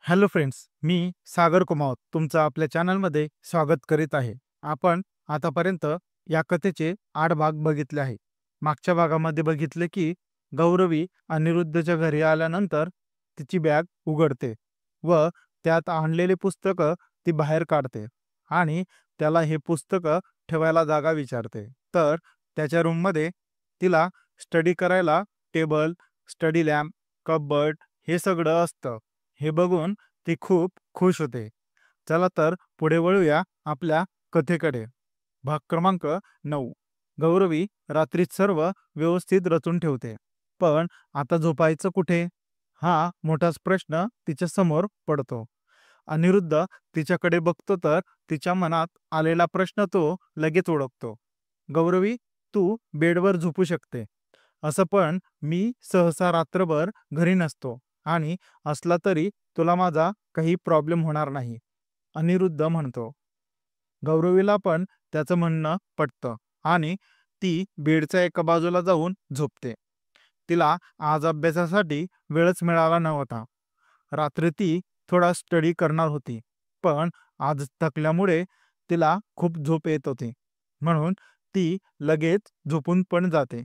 Hello friends, मी सागर कुमावत तुमचं आपल्या चॅनलमध्ये स्वागत करीत आहे. आपण आतापर्यंत या कथेचे 8 भाग बघितले आहे. मागच्या भागामध्ये बघितले की गौरवी अनिरुद्धच्या घरी आल्यानंतर तिची बॅग उघडते व त्यात आणलेले पुस्तकं ती बाहेर काढते आणि त्याला हे पुस्तकं ठेवायला जागा विचारते. तर त्याच्या रूममध्ये तिला स्टडी करायला टेबल, स्टडी लॅम्प, कपबर्ड हे सगळं असतं. हे बघून ती खूप खुश होते. चला तर पुढे वळूया आपल्या कथेकडे. भाग क्रमांक 9. गौरवी रात्रीत सर्व व्यवस्थित रचून ठेवते. पण आता झोपायचं कुठे? हा मोठाच प्रश्न तिच्या समोर पडतो. अनिरुद्ध तिच्याकडे बघतो तर तिच्या मनात आलेला प्रश्न तो लगेच ओळखतो. गौरवी, तू बेडवर झोपू शकते. असं पण मी सहसा रात्रभर घरी नसतो आणि असला तरी तुला माझा काही प्रॉब्लेम होणार नाही, अनिरुद्ध म्हणतो. गौरवीला पण त्याचं म्हणणं पटतं आणि ती बेडच्या एका बाजूला जाऊन झोपते. तिला आज अभ्यासासाठी वेळच मिळाला नव्हता. रात्री ती थोडा स्टडी करणार होती, पण आज थकल्यामुळे तिला खूप झोप येत होती. म्हणून ती लगेच झोपून पण जाते.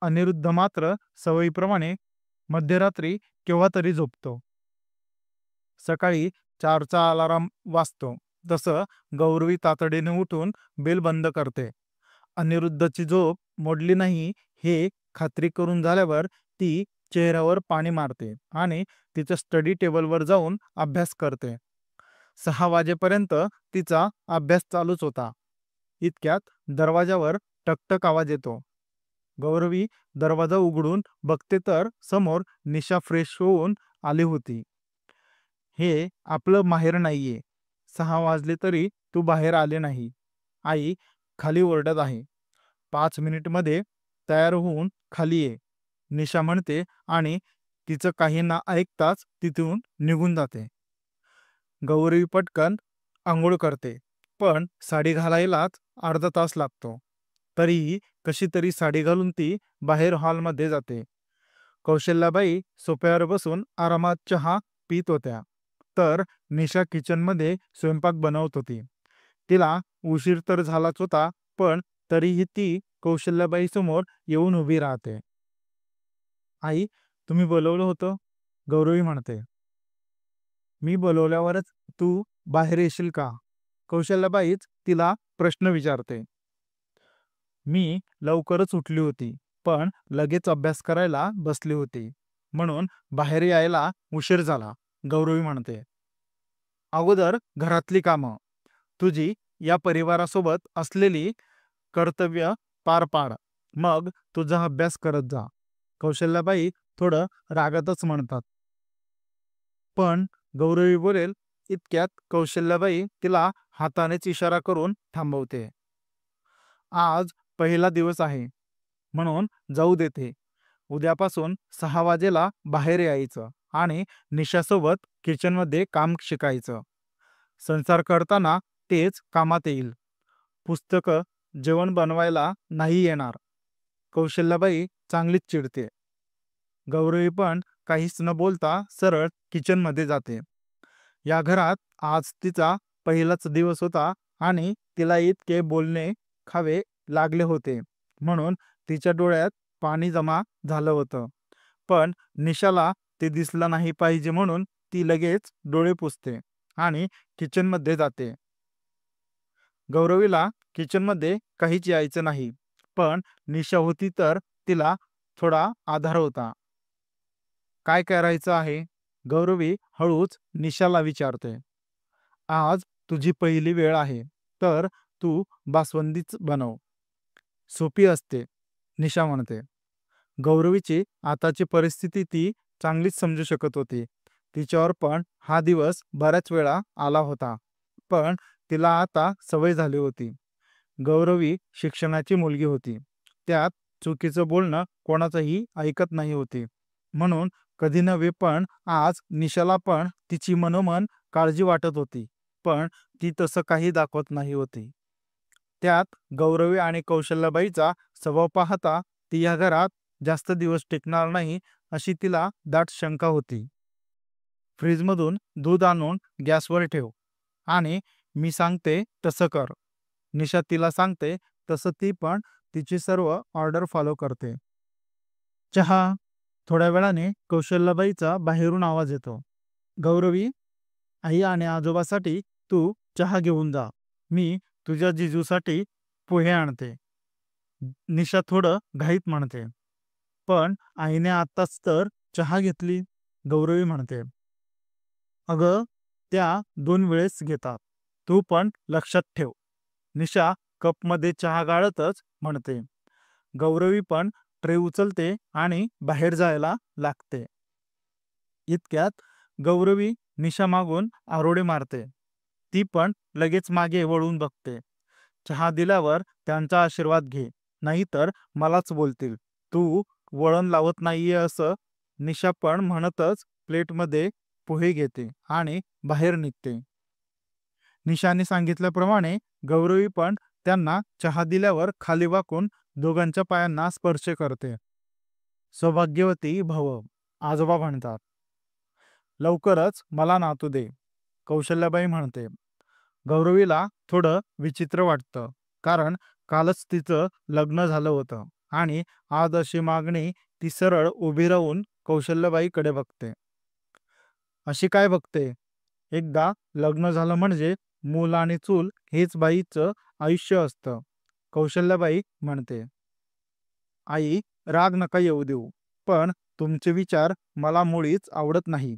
अनिरुद्ध मात्र सवयीप्रमाणे मध्यरात्री केव्हा तरी झोपतो. सकाळी 4चा अलार्म वाजतो. तसं गौरवी तातडीने उठून बेल बंद करते. अनिरुद्धची झोप मोडली नाही हे खात्री करून झाल्यावर ती चेहऱ्यावर पाणी मारते आणि तिच्या स्टडी टेबलवर जाऊन अभ्यास करते. 6 वाजेपर्यंत तिचा अभ्यास चालूच होता. इतक्यात दरवाजावर टकटक आवाज येतो. गौरवी दरवाजा उघडून बघते तर समोर निशा फ्रेश होऊन आली होती. हे आपलं माहेर नाहीये. 6 वाजले तरी तू बाहेर आले नाही. आई खाली ओरडत आहे. 5 मिनिटमध्ये तयार होऊन खाली ये, निशा म्हणते आणि तिचं काही ना ऐकताच तिथून निघून जाते. गौरवी पटकन आंघोळ करते, पण साडी घालायलाच अर्धा तास लागतो. तरीही कशी तरी साडी घालून ती बाहेर हॉलमध्ये जाते. कौशल्याबाई सोफ्यावर बसून आरामात चहा पित होत्या, तर निशा किचनमध्ये स्वयंपाक बनवत होती. तिला उशीर तर झालाच होता, पण तरीही ती कौशल्याबाई समोर येऊन उभी राहते. आई, तुम्ही बोलवलं होतं, गौरवी म्हणते. मी बोलवल्यावरच तू बाहेर येशील का? कौशल्याबाईच तिला प्रश्न विचारते. मी लवकरच उठली होती, पण लगेच अभ्यास करायला बसली होती, म्हणून बाहेर यायला उशीर झाला, गौरवी म्हणते. अगोदर घरातली कामं, तुझी या परिवारासोबत असलेली कर्तव्य पार पाड, मग तुझा अभ्यास करत जा, कौशल्याबाई थोडं रागातच म्हणतात. पण गौरवी बोलेल इतक्यात कौशल्याबाई तिला हातानेच इशारा करून थांबवते. आज पहिला दिवस आहे, म्हणून जाऊ देते. उद्यापासून 6 वाजेला बाहेर यायचं आणि निशासोबत किचनमध्ये काम शिकायचं. संसार करताना तेच कामात येईल. पुस्तकं, जेवण बनवायला नाही येणार. कौशल्याबाई चांगलीच चिडते. गौरवी पण काहीच न बोलता सरळ किचनमध्ये जाते. या घरात आज तिचा पहिलाच दिवस होता आणि तिला इतके बोलणे खावे लागले होते, म्हणून तिच्या डोळ्यात पाणी जमा झालं होतं. पण निशाला ते दिसलं नाही पाहिजे म्हणून ती लगेच डोळे पुसते आणि किचनमध्ये जाते. गौरवीला किचनमध्ये काहीच यायचं नाही, पण निशा होती तर तिला थोडा आधार होता. काय करायचं आहे? गौरवी हळूच निशाला विचारते. आज तुझी पहिली वेळ आहे, तर तू बासवंदीच बनव. सोपी असते, निशा म्हणते. गौरवीची आताची परिस्थिती ती चांगलीच समजू शकत होती. तिच्यावर पण हा दिवस बऱ्याच वेळा आला होता, पण तिला आता सवय झाली होती. गौरवी शिक्षणाची मुलगी होती, त्यात चुकीचं बोलणं कोणाचंही ऐकत नाही होती. म्हणून कधी नव्हे पण आज निशाला पण तिची मनोमन काळजी वाटत होती, पण ती तसं काही दाखवत नाही होती. त्यात गौरवी आणि कौशल्याबाईचा स्वभाव पाहता ती या घरात जास्त दिवस टिकणार नाही अशी तिला दाट शंका होती. फ्रीजमधून दूध आणून गॅसवर ठेव आणि मी सांगते तसं कर. निशा तिला सांगते तसं ती पण तिची सर्व ऑर्डर फॉलो करते. चहा. थोड्या वेळाने कौशल्याबाईचा बाहेरून आवाज येतो. गौरवी, आई आणि आजोबासाठी तू चहा घेऊन जा. मी तुझ्या जिजूसाठी पोहे आणते. निशा थोडं घाईत म्हणते. पण आईने आत्ताच तर चहा घेतली. गौरवी म्हणते. अगं, त्या 2 वेळेस घेतात. तू पण लक्षात ठेव. निशा कपमध्ये चहा गाळतच म्हणते. गौरवी पण ट्रे उचलते आणि बाहेर जायला लागते. इतक्यात गौरवी निशा मागून आरोळी मारते. ती पण लगेच मागे वळून बघते. चहा दिल्यावर त्यांचा आशीर्वाद घे, नाहीतर मलाच बोलतील. तू वळण लावत नाहीये असं. निशा पण म्हणतच प्लेटमध्ये पोहे घेते आणि बाहेर निघते. निशाने सांगितल्याप्रमाणे गौरवी पण त्यांना चहा दिल्यावर खाली वाकून दोघांच्या पायांना स्पर्श करते. सौभाग्यवती भव, आजोबा म्हणतात. लवकरच मला नातू दे, कौशल्याबाई म्हणते. गौरवीला थोडं विचित्र वाटतं, कारण कालच तिचं लग्न झालं होतं आणि आज अशी मागणी. ती सरळ उभी राहून कौशल्याबाईकडे बघते. अशी काय बघते? एकदा लग्न झालं म्हणजे मूल आणि चूल हेच बाईचं आयुष्य असतं, कौशल्याबाई म्हणते. आई, राग नका येऊ देऊ, पण तुमचे विचार मला मुळीच आवडत नाही.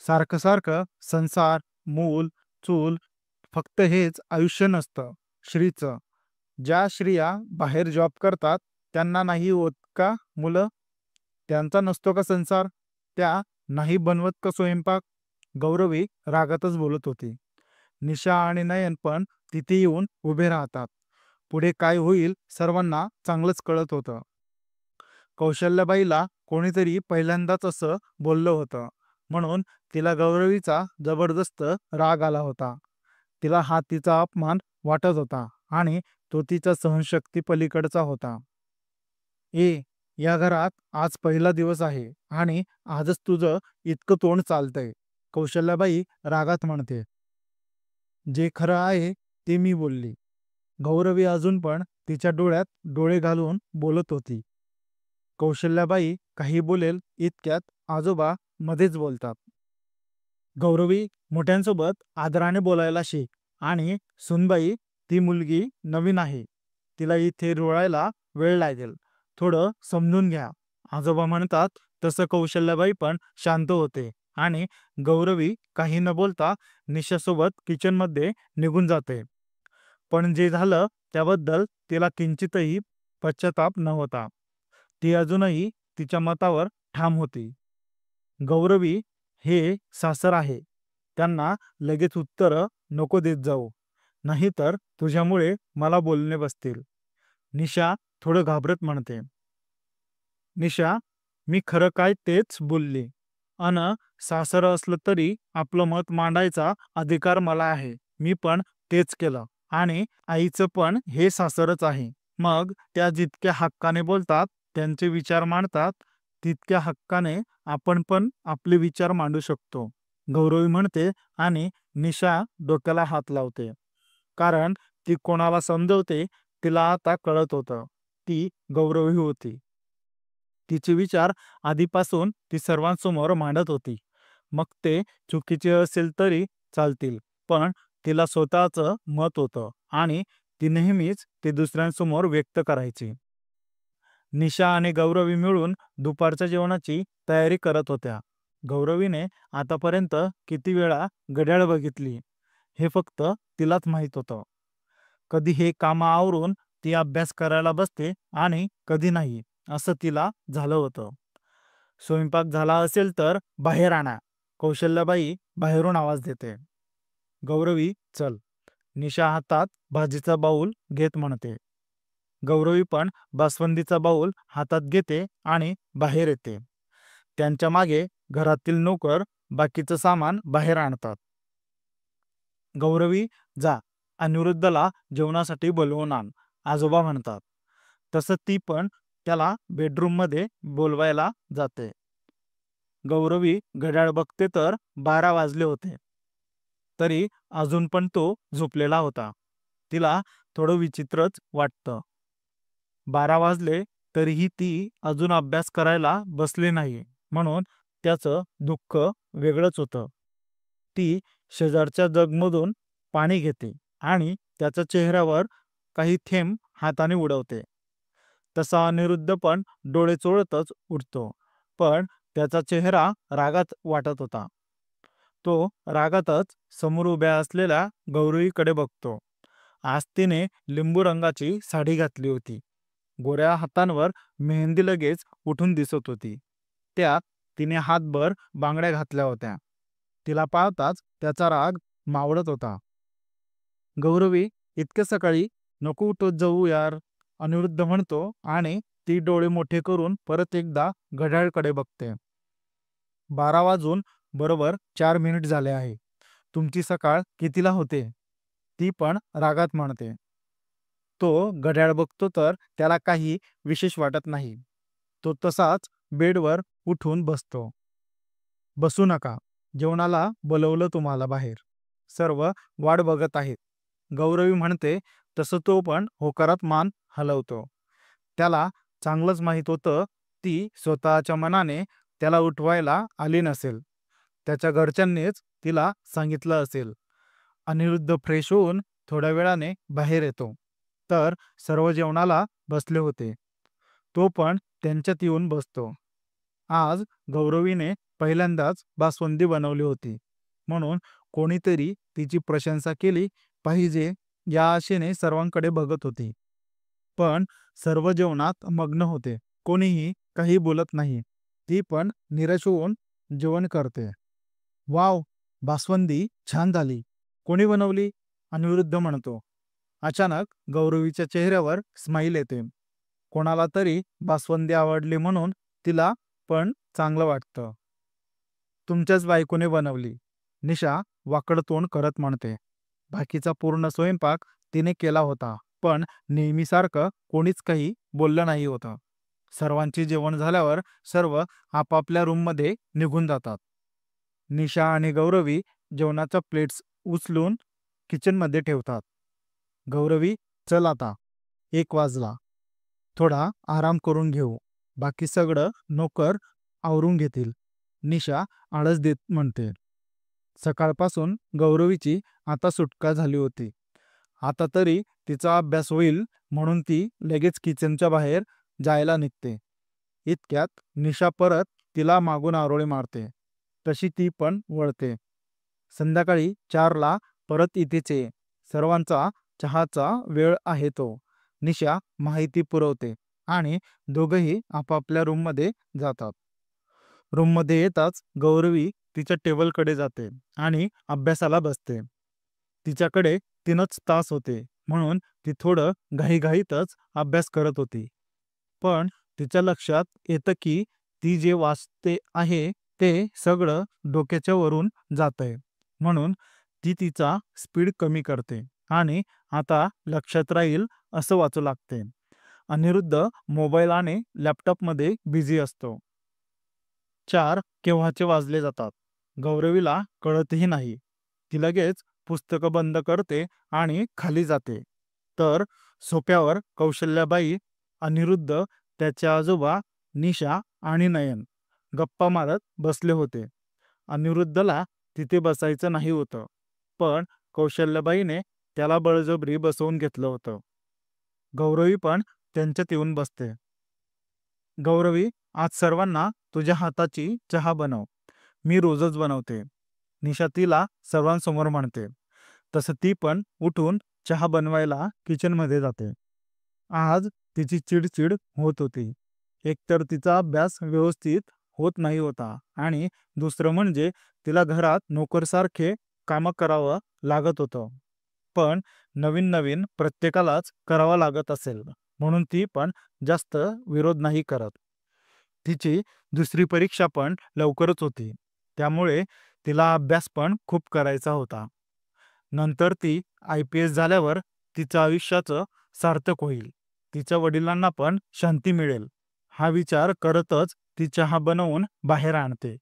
सारखं सारखं संसार, मूल, चूल, फक्त हेच आयुष्य नसतं श्रीचं. ज्या स्त्रिया बाहेर जॉब करतात त्यांना नाही होत का मुलं? त्यांचा नसतो का संसार? त्या नाही बनवत का स्वयंपाक? गौरवी रागातच बोलत होती. निशा आणि नयन पण तिथे येऊन उभे राहतात. पुढे काय होईल सर्वांना चांगलंच कळत होतं. कौशल्याबाईला कोणीतरी पहिल्यांदाच असं बोललं होतं, म्हणून तिला गौरवीचा जबरदस्त राग आला होता. तिला हा तिचा अपमान वाटत होता आणि तो तिचा सहनशक्ती पलीकडचा होता. या घरात आज पहिला दिवस आहे आणि आजच तुझं इतकं तोंड चालतंय, कौशल्याबाई रागात म्हणते. जे खरं आहे ते मी बोलली. गौरवी अजून पण तिच्या डोळ्यात डोळे घालून बोलत होती. कौशल्याबाई काही बोलेल इतक्यात आजोबा मध्येच बोलतात. गौरवी, मोठ्यांसोबत आदराने बोलायला शिक. आणि सुनबाई, ती मुलगी नवीन आहे, तिला इथे रुळायला वेळ लागेल. थोडं समजून घ्या. आजोबा म्हणतात तसं कौशल्याबाई पण शांत होते आणि गौरवी काही न बोलता निशासोबत किचनमध्ये निघून जाते. पण जे झालं त्याबद्दल तिला किंचितही पश्चाताप नव्हता. ती अजूनही तिच्या मतावर ठाम होती. गौरवी, हे सासर आहे, त्यांना लगेच उत्तर नको देत जाऊ, नाहीतर तुझ्यामुळे मला बोलणे बसतील. निशा थोडं घाबरत म्हणते. निशा, मी खरं काय तेच बोलली. अन सासर असलं तरी आपलं मत मांडायचा अधिकार मला आहे. मी पण तेच केलं आणि आईचं पण हे सासरच आहे. मग त्या जितक्या हक्काने बोलतात, त्यांचे विचार मांडतात, तितक्या हक्काने आपण पण आपले विचार मांडू शकतो, गौरवी म्हणते आणि निशा डोक्याला हात लावते. कारण ती कोणाला समजवते तिला आता कळत होतं. ती गौरवी होती. तिचे विचार आधीपासून ती सर्वांसमोर मांडत होती. मग ते चुकीचे असेल तरी चालतील, पण तिला स्वतःचं मत होतं आणि ती नेहमीच ते दुसऱ्यांसमोर व्यक्त करायची. निशा आणि गौरवी मिळून दुपारच्या जेवणाची तयारी करत होत्या. गौरवीने आतापर्यंत किती वेळा घड्याळ बघितली हे फक्त तिलाच माहीत होतं. कधी हे कामं आवरून ती अभ्यास करायला बसते आणि कधी नाही, असं तिला झालं होतं. स्वयंपाक झाला असेल तर बाहेर आणा, कौशल्याबाई बाहेरून आवाज देते. गौरवी, चल, निशा हातात भाजीचा बाऊल घेत म्हणते. गौरवी पण बासवंदीचा बाऊल हातात घेते आणि बाहेर येते. त्यांच्या मागे घरातील नोकर बाकीचं सामान बाहेर आणतात. गौरवी, जा, अनिरुद्धला जेवणासाठी बोलवून आण, आजोबा म्हणतात. तसं ती पण त्याला बेडरूममध्ये बोलवायला जाते. गौरवी घड्याळ बघते तर 12 वाजले होते. तरी अजून पण तो झोपलेला होता. तिला थोडं विचित्रच वाटतं. 12 वाजले तरीही ती अजून अभ्यास करायला बसली नाही. म्हणून त्याचं दुःख वेगळंच होतं. ती शेजारच्या जगमधून पाणी घेते आणि त्याच्या चेहऱ्यावर काही थेंब हाताने उडवते. तसा अनिरुद्ध पण डोळे चोळतच उठतो. पण त्याचा चेहरा रागात वाटत होता. तो रागातच समोर उभ्या असलेल्या गौरीकडे बघतो. आज तिने लिंबू रंगाची साडी घातली होती. गोऱ्या हातांवर मेहंदी लगेच उठून दिसत होती. त्यात तिने हातभर बांगड्या घातल्या होत्या. तिला पाहताच त्याचा राग मावळत होता. गौरवी, इतक्या सकाळी नको उठत जाऊ यार, अनिरुद्ध म्हणतो आणि ती डोळे मोठे करून परत एकदा घड्याळकडे बघते. 12 वाजून बरोबर 4 मिनिट झाले आहे. तुमची सकाळ कितीला होते? ती पण रागात म्हणते. तो घड्याळ बघतो तर त्याला काही विशेष वाटत नाही. तो तसाच बेडवर उठून बसतो. बसू नका. जेवणाला बोलवलं तुम्हाला बाहेर. सर्व वाट बघत आहेत. गौरवी म्हणते तसं तो पण होकारात मान हलवतो. त्याला चांगलंच माहीत होतं ती स्वतःच्या मनाने त्याला उठवायला आली नसेल. त्याच्या घरच्यांनीच तिला सांगितलं असेल. अनिरुद्ध फ्रेश होऊन थोड्या वेळाने बाहेर येतो. तर सर्व जेवणाला बसले होते. तो पण त्यांच्यात येऊन बसतो. आज गौरवीने पहिल्यांदाच बासुंदी बनवली होती. म्हणून कोणीतरी तिची प्रशंसा केली पाहिजे या आशेने सर्वांकडे बघत होती. पण सर्व जेवणात मग्न होते. कोणीही काही बोलत नाही. ती पण निराश होऊन जेवण करते. वाव, बासुंदी छान झाली. कोणी बनवली? अनिरुद्ध म्हणतो. अचानक गौरवीच्या चेहऱ्यावर स्माईल येते. कोणाला तरी बासुंदी आवडली म्हणून तिला पण चांगलं वाटतं. तुमच्याच बायकोने बनवली. निशा वाकड तोंड करत म्हणते. बाकीचा पूर्ण स्वयंपाक तिने केला होता. पण नेहमीसारखं कोणीच काही बोललं नाही होतं. सर्वांची जेवण झाल्यावर सर्व आपापल्या रूममध्ये निघून जातात. निशा आणि गौरवी जेवणाच्या प्लेट्स उचलून किचनमध्ये ठेवतात. गौरवी, चल आता 1 वाजला. थोडा आराम करून घेऊ. बाकी सगळं नोकर आवरून घेतील. निशा आळस देत म्हणते. सकाळपासून गौरवीची आता सुटका झाली होती. आता तरी तिचा अभ्यास होईल म्हणून ती लगेच किचनच्या बाहेर जायला निघते. इतक्यात निशा परत तिला मागून आरोळी मारते. तशी ती पण वळते. संध्याकाळी 4ला परत इथेच ये. सर्वांचा चहाचा वेळ आहे तो. निशा माहिती पुरवते आणि दोघंही आपापल्या रूममध्ये जातात. रूममध्ये येताच गौरवी तिच्या टेबलकडे जाते आणि अभ्यासाला बसते. तिच्याकडे 3च तास होते म्हणून ती थोडं घाईघाईतच अभ्यास करत होती. पण तिच्या लक्षात येतं की ती जे वाचते आहे ते सगळं डोक्याच्या वरून जातंय. म्हणून ती तिचा स्पीड कमी करते आणि आता लक्षात राहील असं वाचू लागते. अनिरुद्ध मोबाईल आणि लॅपटॉपमध्ये बिझी असतो. 4 केव्हाचे वाजले जातात. गौरवीला कळतही नाही. ती लगेच पुस्तकं बंद करते आणि खाली जाते. तर सोफ्यावर कौशल्याबाई, अनिरुद्ध, त्याचे आजोबा, निशा आणि नयन गप्पा मारत बसले होते. अनिरुद्धला तिथे बसायचं नाही होतं. पण कौशल्याबाईने त्याला बळजबरी बसवून घेतलं होतं. गौरवी पण त्यांच्यात येऊन बसते. गौरवी, आज सर्वांना तुझ्या हाताची चहा बनव. मी रोजच बनवते. निशा तिला सर्वांसमोर म्हणते. तसं ती पण उठून चहा बनवायला किचनमध्ये जाते. आज तिची चिडचिड होत होती. एकतर तिचा अभ्यास व्यवस्थित होत नाही होता आणि दुसरं म्हणजे तिला घरात नोकरसारखे कामं करावं लागत होतं. पण नवीन नवीन प्रत्येकालाच करावं लागत असेल म्हणून ती पण जास्त विरोध नाही करत. तिची दुसरी परीक्षा पण लवकरच होती. त्यामुळे तिला अभ्यास पण खूप करायचा होता. नंतर ती IPS झाल्यावर तिचं आयुष्याचं सार्थक होईल. तिच्या वडिलांना पण शांती मिळेल. हा विचार करतच ती चहा बनवून बाहेर आणते.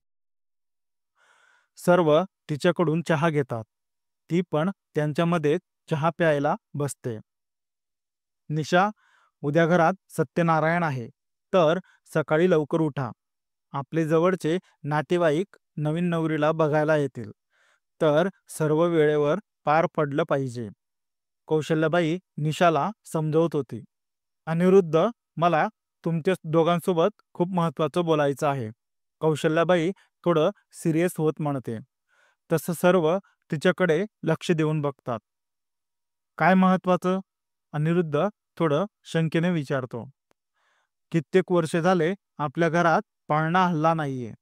सर्व तिच्याकडून चहा घेतात. ती पण त्यांच्यामध्ये चहा प्यायला बसते. निशा, उद्या घरात सत्यनारायण आहे, तर सकाळी लवकर उठा. आपले जवळचे नातेवाईक नवीन नवरीला बघायला येतील, तर सर्व वेळेवर पार पडलं पाहिजे. कौशल्याबाई निशाला समजवत होती. अनिरुद्ध, मला तुमच्या दोघांसोबत खूप महत्वाचं बोलायचं आहे. कौशल्याबाई थोडं सिरियस होत म्हणते. तसं सर्व तिच्याकडे लक्ष देऊन बघतात. काय महत्वाचं? अनिरुद्ध थोडं शंकेने विचारतो. कित्येक वर्ष झाले आपल्या घरात पाळणा हल्ला नाहीये.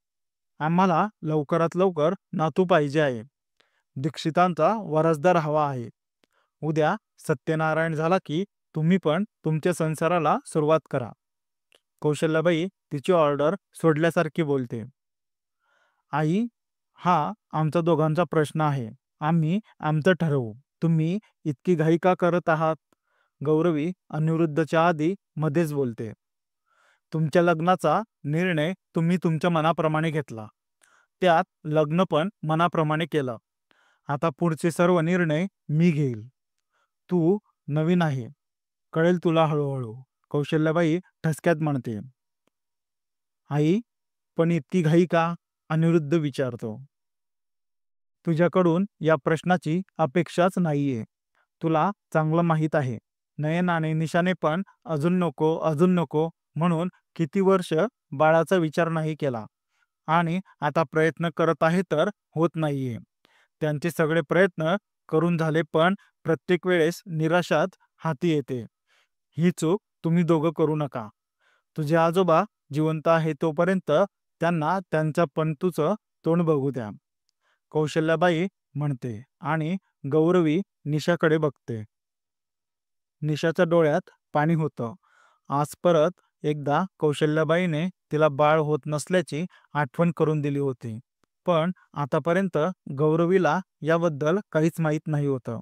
आम्हाला लवकरात लवकर नातू पाहिजे आहे. दीक्षितांचा वारसदार हवा आहे. उद्या सत्यनारायण झाला की तुम्ही पण तुमच्या संसाराला सुरुवात करा. कौशल्याबाई तिची ऑर्डर सोडल्यासारखी बोलते. आई, हा आमचा दोघांचा प्रश्न आहे. आम्ही आमचं ठरवू. तुम्ही इतकी घाई का करत आहात? गौरवी अनिरुद्धच्या आधी मध्येच बोलते. तुमच्या लग्नाचा निर्णय तुम्ही तुमच्या मनाप्रमाणे घेतला. त्यात लग्न पण मनाप्रमाणे केलं. आता पुढचे सर्व निर्णय मी घेईल. तू नवीन आहे, कळेल तुला हळूहळू. कौशल्याबाई ठसक्यात म्हणते. आई, पण इतकी घाई का? अनिरुद्ध विचारतो. तुझ्याकडून या प्रश्नाची अपेक्षाच नाहीये. तुला चांगलं माहीत आहे. नयन आणि निशाने पण अजून नको अजून नको म्हणून किती वर्ष बाळाचा विचार नाही केला, आणि आता प्रयत्न करत आहे तर होत नाहीये. त्यांचे सगळे प्रयत्न करून झाले, पण प्रत्येक वेळेस निराशाच हाती येते. ही चूक तुम्ही दोघं करू नका. तुझे आजोबा जिवंत आहे तोपर्यंत त्यांना त्यांच्या पंतूचं तोंड बघू द्या. कौशल्याबाई म्हणते आणि गौरवी निशाकडे बघते. निशाच्या डोळ्यात पाणी होतं. आज परत एकदा कौशल्याबाईने तिला बाळ होत नसल्याची आठवण करून दिली होती. पण आतापर्यंत गौरवीला याबद्दल काहीच माहीत नाही होतं,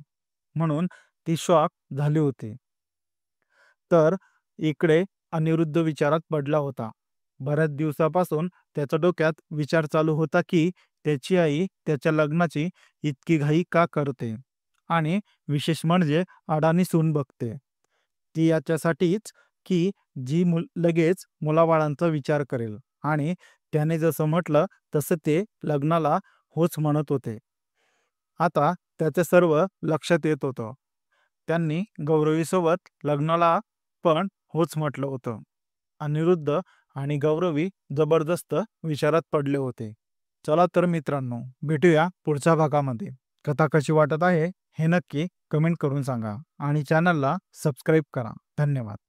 म्हणून ती शॉक झाली होती. तर इकडे अनिरुद्ध विचारात पडला होता. बऱ्याच दिवसापासून त्याच्या डोक्यात विचार चालू होता की त्याची आई त्याच्या लग्नाची इतकी घाई का करते, आणि विशेष म्हणजे अडाणी सून बघते. ती याच्यासाठीच की जी लगेच मुलाबाळांचा विचार करेल, आणि त्याने जसं म्हटलं तसं ते लग्नाला होच म्हणत होते. आता त्याचे सर्व लक्षात येत होतं. त्यांनी गौरवीसोबत लग्नाला पण होच म्हटलं होतं. अनिरुद्ध आणि गौरवी जबरदस्त विचारात पडले होते. चला तर मित्रांनो, भेटूया पुढच्या भागामध्ये. कथा कशी वाटत आहे हे नक्की कमेंट करून सांगा, आणि चॅनलला सबस्क्राईब करा. धन्यवाद.